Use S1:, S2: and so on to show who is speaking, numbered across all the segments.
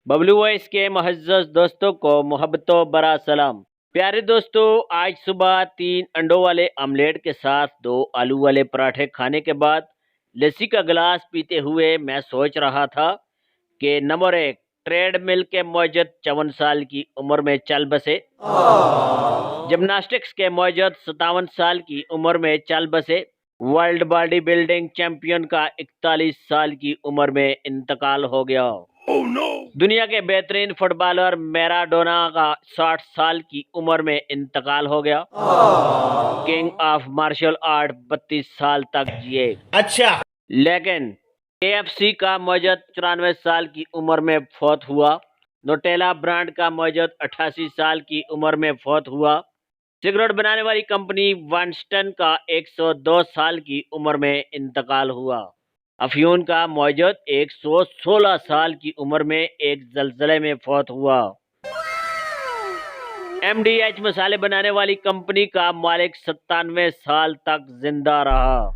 S1: Bablu voice के मुअज़्ज़ज़ दोस्तों को मोहब्बतों बरा सलाम। प्यारे दोस्तों, आज सुबह 3 अंडों वाले ऑमलेट के साथ 2 आलू वाले पराठे खाने के बाद लस्सी का गिलास पीते हुए मैं सोच रहा था कि नंबर 1 ट्रेडमिल के मौजूद 54 साल की उम्र में चल बसे, जिमनास्टिक्स के मौजूद 57 साल की उम्र में चल बसे, वर्ल्ड बॉडी बिल्डिंग चैंपियन का 41 साल की उम्र में इंतकाल हो गया। दुनिया के बेहतरीन फुटबॉलर मैराडोना का 60 साल की उम्र में इंतकाल हो गया। किंग ऑफ मार्शल आर्ट 32 साल तक जिए।
S2: अच्छा,
S1: लेकिन KFC का मौजूद 94 साल की उम्र में फौत हुआ। नोटेला ब्रांड का मौजूद 88 साल की उम्र में फौत हुआ। सिगरेट बनाने वाली कंपनी वाइंस्टाइन का 102 साल की उम्र में इंतकाल हुआ। अफयून का मौजूद 116 साल की उम्र में एक जलजले में फौत हुआ। MDH मसाले बनाने वाली कंपनी का मालिक 97 साल तक जिंदा रहा।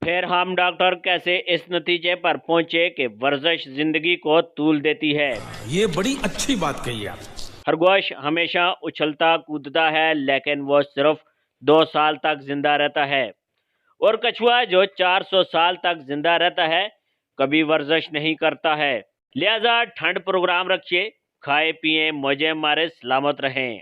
S1: फिर हम डॉक्टर कैसे इस नतीजे पर पहुंचे कि वर्जिश जिंदगी को तूल देती है।
S2: ये बड़ी अच्छी बात कही आप।
S1: खरगोश हमेशा उछलता कूदता है, लेकिन वो सिर्फ 2 साल तक जिंदा रहता है। और कछुआ जो 400 साल तक जिंदा रहता है, कभी वर्जिश नहीं करता है। लिहाजा ठंड प्रोग्राम रखिए, खाए पिए मौजे मारे सलामत रहें।